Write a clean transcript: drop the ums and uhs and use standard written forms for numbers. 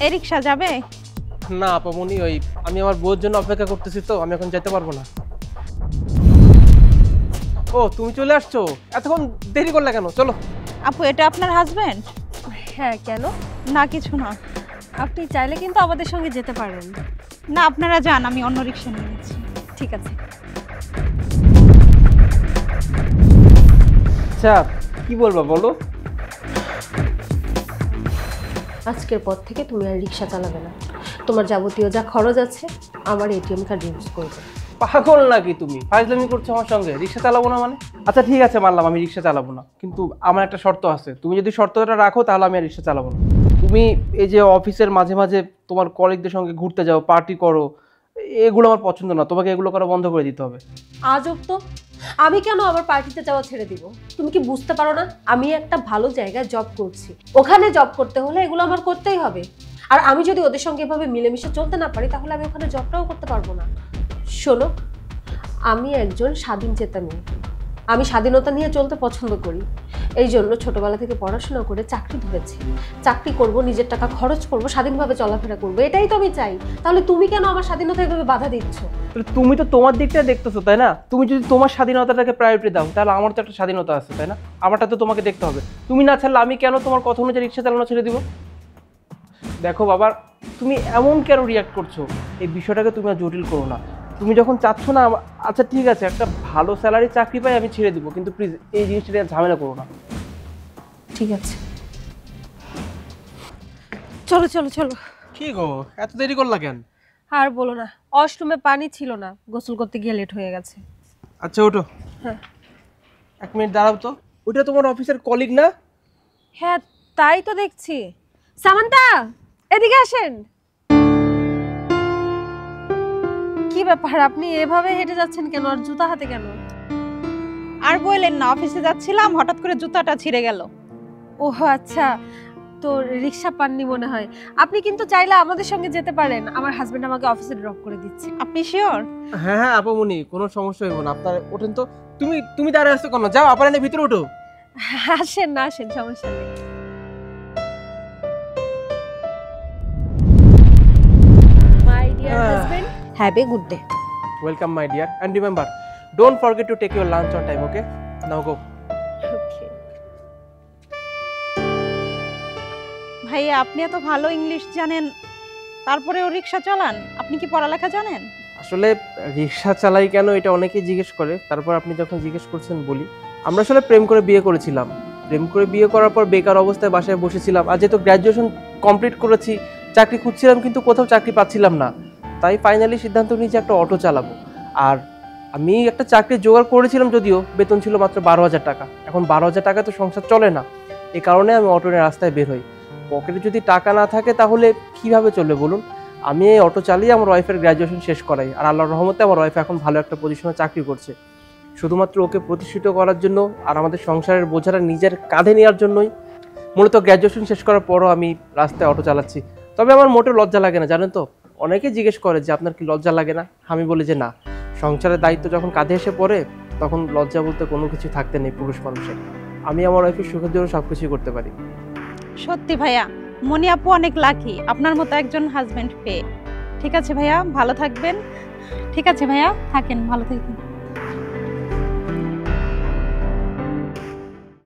এই রিক্সা যাবে? না আপামনি, ওই আমি আমার বউয়ের জন্য অপেক্ষা করতেছি, তো আমি এখন যেতে পারবো না। ও তুমি চলে আসছো, এতক্ষণ দেরি করলে কেন? চলো। আপু এটা আপনার হাজবেন্ড? হ্যাঁ, কেন? না কিছু না। আপনি চাইলে কিন্তু আমাদের সঙ্গে যেতে পারেন। না আপনারা যান, আমি অন্য রিক্সা নিয়ে নিচ্ছি। ঠিক আছে। আচ্ছা কি বলবা বলো। আজকের পর থেকে তুমি আর রিক্সা চালাবে না। তোমার যাবতীয় যা খরচ আছে আমার এটিএম কার্ড ইউজ করবে। পাগল নাকি তুমি? ফাজলামি করছো আমার সঙ্গে? রিক্সা চালাবো না মানে? আচ্ছা ঠিক আছে, মানলাম আমি রিক্সা চালাবো না, কিন্তু আমার একটা শর্ত আছে। তুমি যদি শর্তটা রাখো তাহলে আমি আর রিক্সা চালাবো না। তুমি এই যে অফিসের মাঝে মাঝে তোমার কলিগদের সঙ্গে ঘুরতে যাও, পার্টি করো, এগুলো আমার পছন্দ না। তোমাকে এগুলো করা বন্ধ করে দিতে হবে। আজব তো, আমি কেন আমার পার্টিতে যাওয়া ছেড়ে দিব? তুমি কি বুঝতে পারো না আমি একটা ভালো জায়গায় জব করছি, ওখানে জব করতে হলে এগুলো আমার করতেই হবে। আর আমি যদি ওদের সঙ্গে এভাবে মিলেমিশে চলতে না পারি তাহলে আমি ওখানে জবটাও করতে পারবো না। শোনো, আমি একজন স্বাধীনচেতা মেয়ে, আমি স্বাধীনতা নিয়ে চলতে পছন্দ করি। এই জন্য ছোটবেলা থেকে পড়াশোনা করে চাকরি ধরেছি। চাকরি করব, নিজের টাকা খরচ করব, স্বাধীনভাবে চলাফেরা করবো, এটাই তো আমি চাই। তাহলে তুমি কেন আমার স্বাধীনতা এভাবে বাধা দিচ্ছ? তুমি তো তোমার দিকটা দেখতেছো, তাই না? তুমি যদি তোমার স্বাধীনতাটাকে প্রায়োরিটি দাও তাহলে আমার তো একটা স্বাধীনতা আছে, তাই না? আমারটা তো তোমাকে দেখতে হবে। তুমি না ছাড়লে আমি কেন তোমার কথা অনুযায়ী রিক্সা চালানো ছেড়ে দিব? দেখো বাবা, তুমি এমন কেন রিয়াক্ট করছো? এই বিষয়টাকে তুমি আর জটিল করো না। তুমি যখন চাচ্ছ না, আচ্ছা ঠিক আছে, একটা ভালো স্যালারি চাকরি পাই আমি ছেড়ে দিব, কিন্তু প্লিজ এই জিনিসটা নিয়ে ঝামেলা করো না। ঠিক আছে, চলো চলো চলো। কি গো, এত দেরি করলা কেন? আর বলো না, ওয়াশরুমে পানি ছিল না, গোসল করতে গিয়ে লেট হয়ে গেছে। আচ্ছা ওঠো। হ্যাঁ। 1 মিনিট দাঁড়াও তো। ওটা তোমার অফিসের কলিগ না? হ্যাঁ তাই তো দেখছি। সামান্তা, এদিকে আসেন। কি ব্যাপার, আপনি এভাবে হেঁটে যাচ্ছেন কেন, আর জুতা হাতে কেন? আর বললেন না, অফিসে যাচ্ছিলাম, হঠাৎ করে জুতাটা ছিঁড়ে গেল। ও আচ্ছা, তো রিক্সা পাননি মনে হয়। আপনি কিন্তু চাইলে আমাদের সঙ্গে যেতে পারেন, আমার হাজবেন্ড আমাকে অফিসে ড্রপ করে দিচ্ছে। আপনি শিওর? হ্যাঁ হ্যাঁ আপামনি, কোনো সমস্যা হইব না। আপনার ওঠেন তো। তুমি দাঁড়িয়ে আসছো কেন? যাও আপনার ভিতরে ওঠো। আসেন না, আসেন, সমস্যা নেই। My dear husband, have a good day. Welcome my dear, and remember, don't forget to take your lunch on time, okay? Now go. Okay. ভাইয়া আপনি এত ভালো ইংলিশ জানেন, তারপরেও রিক্সা চালান? আপনি কি পড়ালেখা জানেন? আসলে রিক্সা চালাই কেন এটা অনেকেই জিজ্ঞেস করে, তারপর আপনি যখন জিজ্ঞেস করছেন বলি। আমরা আসলে প্রেম করে বিয়ে করেছিলাম। প্রেম করে বিয়ে করার পর বেকার অবস্থায় বাসায় বসেছিলাম, আর যেহেতু গ্র্যাজুয়েশন কমপ্লিট করেছি, চাকরি খুঁজছিলাম কিন্তু কোথাও চাকরি পাচ্ছিলাম না। তাই ফাইনালি সিদ্ধান্ত নিয়েছি একটা অটো চালাবো। আর আমি একটা চাকরি জোগাড় করেছিলাম, যদিও বেতন ছিল মাত্র 12,000 টাকা। এখন 12,000 টাকা তো সংসার চলে না, এই কারণে আমি অটো নিয়ে রাস্তায় বের হই। পকেটে যদি টাকা না থাকে তাহলে কিভাবে চলবে বলুন? আমি এই অটো চালিয়ে আমার ওয়াইফের গ্র্যাজুয়েশন শেষ করাই, আর আল্লাহর রহমতে আমার ওয়াইফ এখন ভালো একটা পজিশনে চাকরি করছে। শুধুমাত্র ওকে প্রতিষ্ঠিত করার জন্য আর আমাদের সংসারের বোঝাটা নিজের কাঁধে নেওয়ার জন্যই মূলত গ্র্যাজুয়েশন শেষ করার পরও আমি রাস্তায় অটো চালাচ্ছি। তবে আমার মোটেও লজ্জা লাগে না, জানেন তো? অনেকে জিজ্ঞেস করে যে আপনার কি লজ্জা লাগে না? আমি বলি যে না, সংসারের দায়িত্ব যখন কাঁধে এসে পড়ে তখন লজ্জা বলতে কোনো কিছু থাকতে নেই পুরুষ মানুষের। আমি আমার ওয়াইফের সুখের জন্য সব কিছুই করতে পারি। সত্যি ভাইয়া, মনি আপু অনেক লাকি আপনার মতো একজন হাজবেন্ড পেয়ে। ঠিক আছে ভাইয়া, ভালো থাকবেন। ঠিক আছে ভাইয়া, থাকেন, ভালো থাকবেন।